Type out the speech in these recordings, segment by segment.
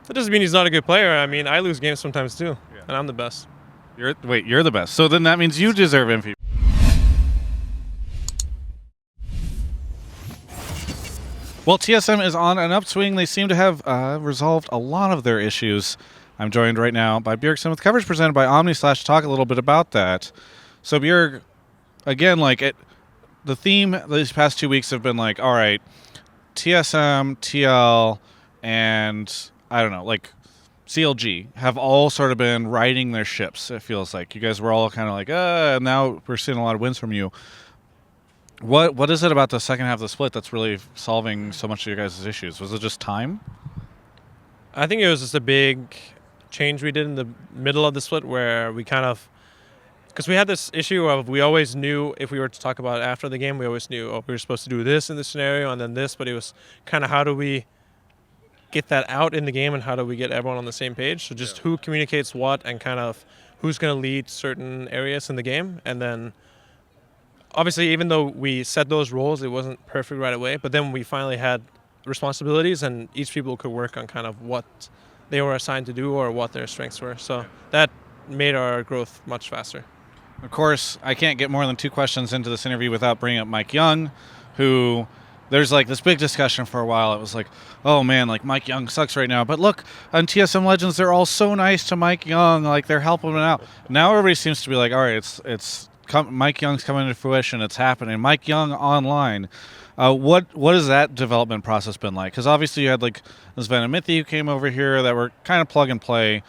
That doesn't mean he's not a good player. I mean, I lose games sometimes too, and I'm the best. You're the best. So then that means you deserve MVP. Well, TSM is on an upswing. They seem to have resolved a lot of their issues. I'm joined right now by Bjergsen with coverage presented by Omni / to talk a little bit about that. So Bjerg, again, the theme these past 2 weeks have been like, all right, TSM, TL, and I don't know, like CLG have all sort of been riding their ships. It feels like you guys were all kind of like, and now we're seeing a lot of wins from you. What is it about the second half of the split that's really solving so much of your guys' issues? Was it just time? I think it was just a big change we did in the middle of the split where we kind of, because we had this issue of we always knew if we were to talk about it after the game, we always knew, we were supposed to do this in this scenario and then this, but it was kind of how do we get that out in the game and how do we get everyone on the same page? So just who communicates what and kind of who's going to lead certain areas in the game. And then obviously, even though we set those roles, it wasn't perfect right away, but then we finally had responsibilities and each people could work on kind of what they were assigned to do or what their strengths were. So that made our growth much faster. Of course, I can't get more than 2 questions into this interview without bringing up MikeYeung, who there's like this big discussion for a while. It was like, oh man, like MikeYeung sucks right now. But look, on TSM Legends, they're all so nice to MikeYeung. Like they're helping him out. Now everybody seems to be like, all right, MikeYeung's coming to fruition. It's happening. MikeYeung online. What has that development process been like? Because obviously you had like this Venom Mythi who came over here that were kind of plug and play.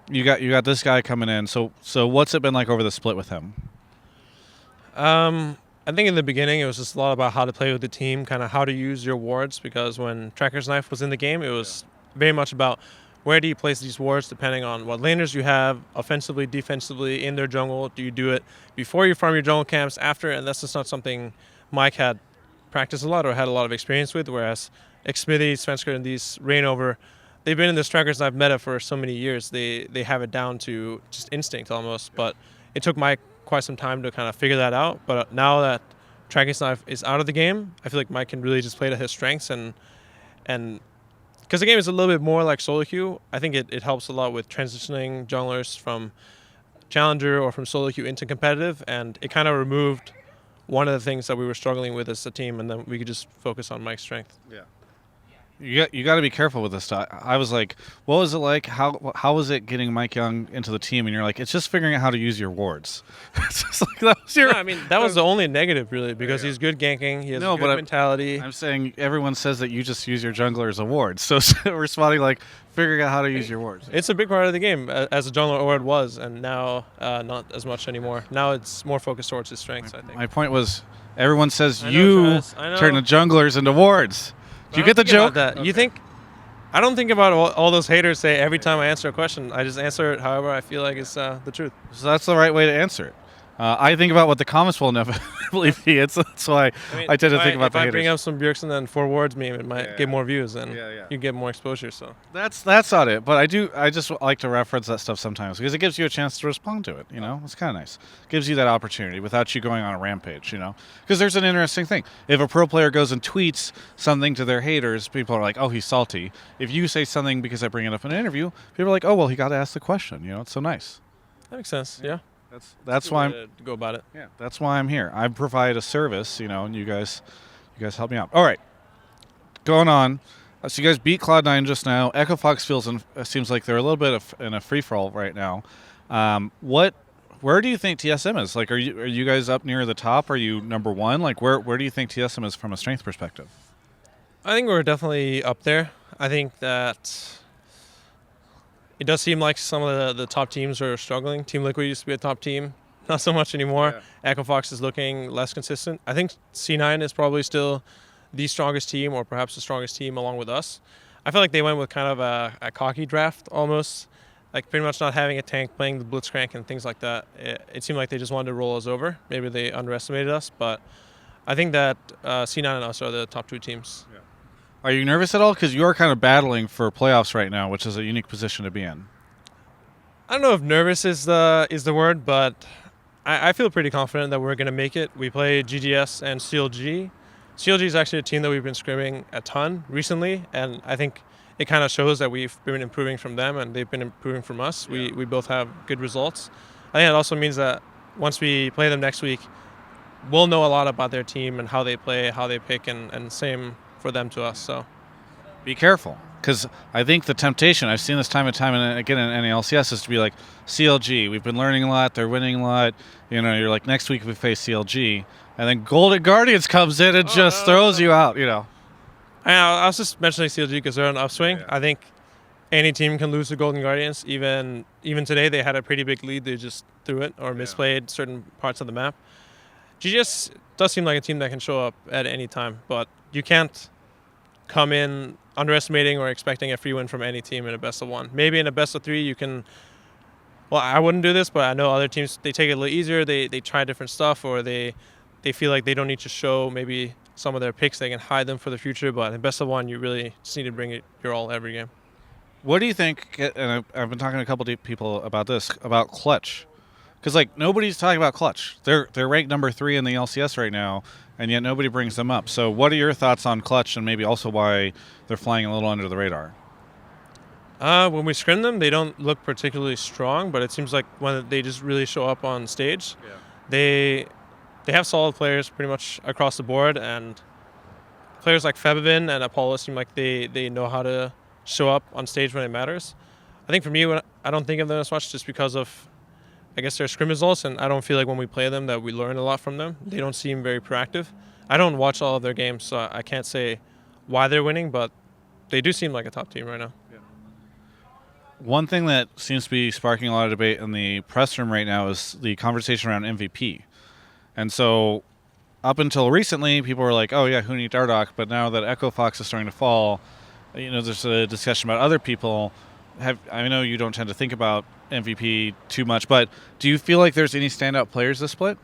You got this guy coming in. So what's it been like over the split with him? I think in the beginning it was just a lot about how to play with the team, kind of how to use your wards, because when Tracker's Knife was in the game, it was very much about where do you place these wards depending on what laners you have, offensively, defensively, in their jungle. Do you do it before you farm your jungle camps, after? And that's just not something Mike had practiced a lot or had a lot of experience with, whereas Smoothie, Svensker, and these Reignover, they've been in this Tracker's Knife meta for so many years. They have it down to just instinct almost, but it took Mike quite some time to kind of figure that out. But now that Tracker's Knife is out of the game, I feel like Mike can really just play to his strengths and because the game is a little bit more like solo queue, I think it helps a lot with transitioning junglers from challenger or from solo queue into competitive, and it kind of removed one of the things that we were struggling with as a team, and then we could just focus on Mike's strength. Yeah. You got to be careful with this stuff. I was like, what was it like? How was it getting MikeYeung into the team? And you're like, it's just figuring out how to use your wards. It's just like that was your. No, I mean that was the only negative really, because he's good ganking. He has good mentality. I'm saying everyone says that you just use your jungler as a ward. So responding like figuring out how to use your wards. It's a big part of the game as a jungler, or it was, and now not as much anymore. Now it's more focused towards his strengths. I think. My point was, everyone says you turn the junglers into wards. Do you get the joke? That. Okay. You think? I don't think about all those haters say every time I answer a question. I just answer it however I feel like is the truth. So that's the right way to answer it. I think about what the comments will inevitably be. That's why I tend to think about the haters. If I bring up some Bjergsen and 4 wards meme, it might get more views and you get more exposure. So that's not it. But I just like to reference that stuff sometimes because it gives you a chance to respond to it. You know, it's kind of nice. It gives you that opportunity without you going on a rampage. You know, because there's an interesting thing. If a pro player goes and tweets something to their haters, people are like, "Oh, he's salty." If you say something because I bring it up in an interview, people are like, "Oh, well, he got to ask the question." You know, it's so nice. That makes sense. Yeah. That's why I'm to go about it. Yeah, that's why I'm here. I provide a service, you know, and you guys help me out. All right, going on. So you guys beat Cloud9 just now. Echo Fox seems like they're a little bit in a free for all right now. Where do you think TSM is? Like, are you guys up near the top? Are you number 1? Like, where do you think TSM is from a strength perspective? I think we're definitely up there. I think that it does seem like some of the top teams are struggling. Team Liquid used to be a top team. Not so much anymore. Yeah. Echo Fox is looking less consistent. I think C9 is probably still the strongest team, or perhaps the strongest team along with us. I feel like they went with kind of a cocky draft almost. Like pretty much not having a tank, playing the Blitzcrank and things like that. It seemed like they just wanted to roll us over. Maybe they underestimated us, but I think that C9 and us are the top 2 teams. Yeah. Are you nervous at all? Because you are kind of battling for playoffs right now, which is a unique position to be in. I don't know if nervous is the word, but I feel pretty confident that we're going to make it. We play GGS and CLG. CLG is actually a team that we've been scrimming a ton recently, and I think it kind of shows that we've been improving from them and they've been improving from us. We both have good results. I think it also means that once we play them next week, we'll know a lot about their team and how they play, how they pick, and same for them to us. So Be careful, because I think the temptation, I've seen this time and time and again in NALCS, is to be like, CLG, we've been learning a lot, they're winning a lot. You're like, next week we face CLG, and then Golden Guardians comes in and just throws you out, I was just mentioning CLG because they're on an upswing. Yeah. I think any team can lose to Golden Guardians. Even today, they had a pretty big lead. They just threw it or misplayed certain parts of the map. GGS does seem like a team that can show up at any time, but you can't come in underestimating or expecting a free win from any team in a best of one. Maybe in a best of three, you can. Well, I wouldn't do this, but I know other teams, they take it a little easier. They try different stuff, or they feel like they don't need to show maybe some of their picks. They can hide them for the future, but in best of one, you really just need to bring it your all every game. What do you think, and I've been talking to a couple of people about this, about Clutch? Because, nobody's talking about Clutch. They're ranked number 3 in the LCS right now, and yet nobody brings them up. So what are your thoughts on Clutch, and maybe also why they're flying a little under the radar? When we scrim them, they don't look particularly strong, but it seems like when they just really show up on stage, they have solid players pretty much across the board, and players like Febivin and Apollo seem like they know how to show up on stage when it matters. I think for me, I don't think of them as much just because of, I guess, their scrim results, and I don't feel like when we play them that we learn a lot from them. They don't seem very proactive. I don't watch all of their games, so I can't say why they're winning, but they do seem like a top team right now. One thing that seems to be sparking a lot of debate in the press room right now is the conversation around MVP. And so up until recently, people were like, oh, yeah, who needs Dardoch? But now that Echo Fox is starting to fall, there's a discussion about other people. I know you don't tend to think about MVP too much, but do you feel like there's any standout players this split?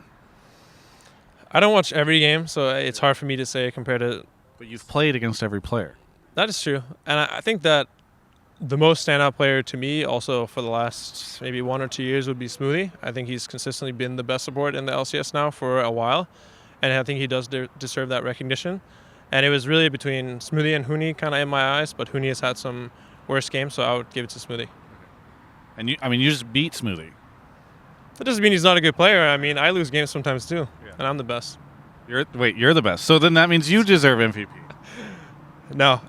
I don't watch every game, so it's hard for me to say compared to... But you've played against every player. That is true. And I think that the most standout player to me also for the last maybe 1 or 2 years would be Smoothie. I think he's consistently been the best support in the LCS now for a while, and I think he does deserve that recognition. And it was really between Smoothie and Huni kind of in my eyes, but Huni has had some worse games, so I would give it to Smoothie. And you just beat Smoothie. That doesn't mean he's not a good player. I mean, I lose games sometimes too, and I'm the best. You're the best. So then that means you deserve MVP. No,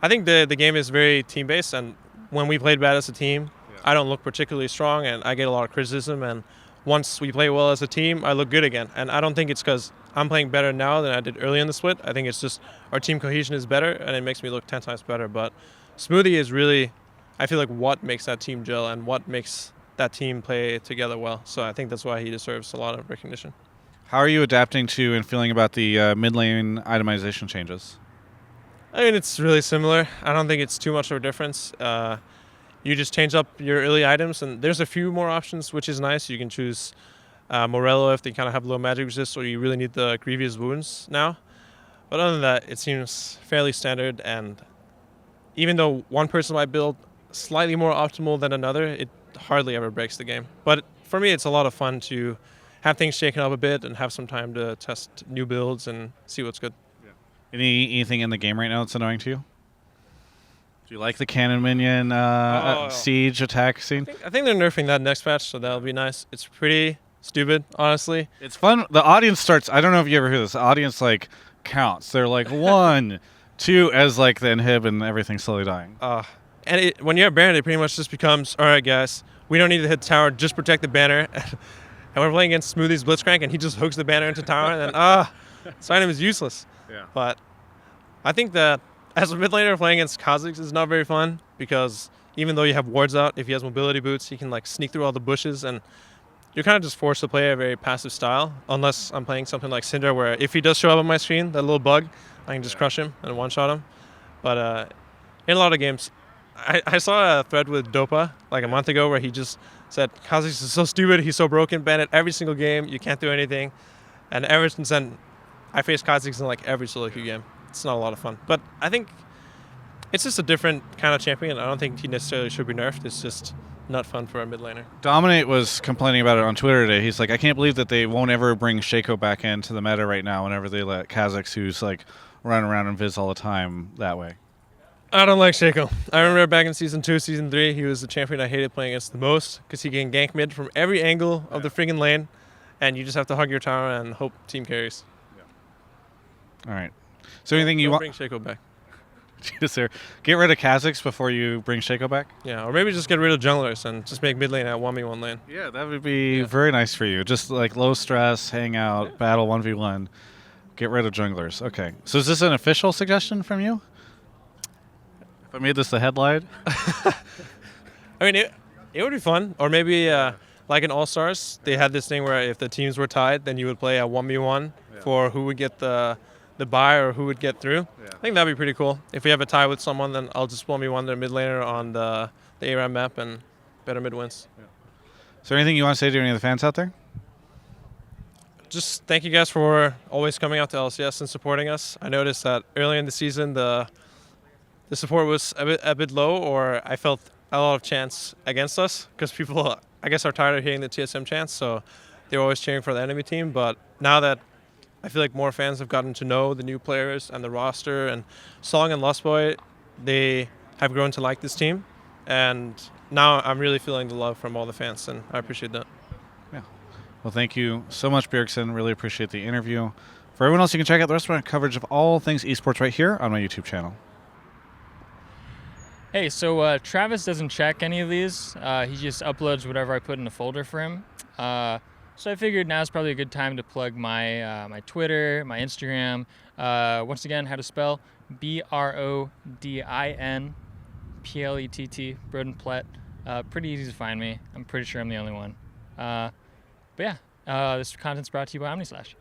I think the game is very team-based, and when we played bad as a team, I don't look particularly strong, and I get a lot of criticism, and once we play well as a team, I look good again. And I don't think it's because I'm playing better now than I did early in the split. I think it's just our team cohesion is better, and it makes me look 10 times better. But Smoothie is really, I feel like, what makes that team gel and what makes that team play together well. So I think that's why he deserves a lot of recognition. How are you adapting to and feeling about the mid-lane itemization changes? I mean, it's really similar. I don't think it's too much of a difference. You just change up your early items, and there's a few more options, which is nice. You can choose Morello if they kind of have low magic resist, or you really need the Grievous Wounds now. But other than that, it seems fairly standard, and even though one person might build slightly more optimal than another, it hardly ever breaks the game. But for me, it's a lot of fun to have things shaken up a bit and have some time to test new builds and see what's good. Anything in the game right now that's annoying to you? Do you like the cannon minion siege attack scene? I think they're nerfing that next patch, so that'll be nice. It's pretty stupid, honestly. It's fun. The audience starts. I don't know if you ever hear this. The audience counts. They're like 1, 2 as the inhib and everything's slowly dying. And when you have Baron, it pretty much just becomes, all right, guys, we don't need to hit the tower, just protect the banner. And we're playing against Smoothie's Blitzcrank, and he just hooks the banner into tower, and then this item is useless. Yeah. But I think that as a mid laner, playing against Kha'Zix is not very fun because even though you have wards out, if he has mobility boots, he can sneak through all the bushes, and you're kind of just forced to play a very passive style, unless I'm playing something like Syndra, where if he does show up on my screen, that little bug, I can just crush him and one-shot him. But in a lot of games, I saw a thread with Dopa a month ago where he just said, Kha'Zix is so stupid, he's so broken, ban it every single game, you can't do anything. And ever since then, I face Kha'Zix in every solo queue game. It's not a lot of fun. But I think it's just a different kind of champion. I don't think he necessarily should be nerfed. It's just not fun for a mid laner. Dominate was complaining about it on Twitter today. He's like, I can't believe that they won't ever bring Shaco back into the meta right now whenever they let Kha'Zix, who's running around and Viz all the time, that way. I don't like Shaco. I remember back in Season 2, Season 3, he was the champion I hated playing against the most because he can gank mid from every angle of the friggin' lane, and you just have to hug your tower and hope team carries. All right. So anything you want? Bring Shaco back. Sir, get rid of Kha'Zix before you bring Shaco back? Yeah, or maybe just get rid of junglers and just make mid lane at 1v1 lane. Yeah, that would be very nice for you. Just like low stress, hang out, battle 1v1. Get rid of junglers. Okay. So is this an official suggestion from you? If I made this the headline? I mean, it would be fun. Or maybe like in All-Stars, they had this thing where if the teams were tied, then you would play a 1v1 for who would get the bye or who would get through. I think that'd be pretty cool. If we have a tie with someone, then I'll just 1v1 their mid laner on the ARAM map and better mid wins. Is there anything you want to say to any of the fans out there? Just thank you guys for always coming out to LCS and supporting us. I noticed that early in the season, the support was a bit low, or I felt a lot of chants against us because people, I guess, are tired of hearing the TSM chants, so they're always cheering for the enemy team. But now that I feel like more fans have gotten to know the new players and the roster, and Song and Lostboy, they have grown to like this team, and now I'm really feeling the love from all the fans, and I appreciate that. Yeah. Well, thank you so much, Bjergsen. Really appreciate the interview. For everyone else, you can check out the rest of my coverage of all things esports right here on my YouTube channel. Hey, so Travis doesn't check any of these. He just uploads whatever I put in a folder for him. So I figured now's probably a good time to plug my my Twitter, my Instagram. Once again, how to spell BRODIN PLETT, Broden Plett. Pretty easy to find me. I'm pretty sure I'm the only one. But yeah, this content's brought to you by OmniSlash.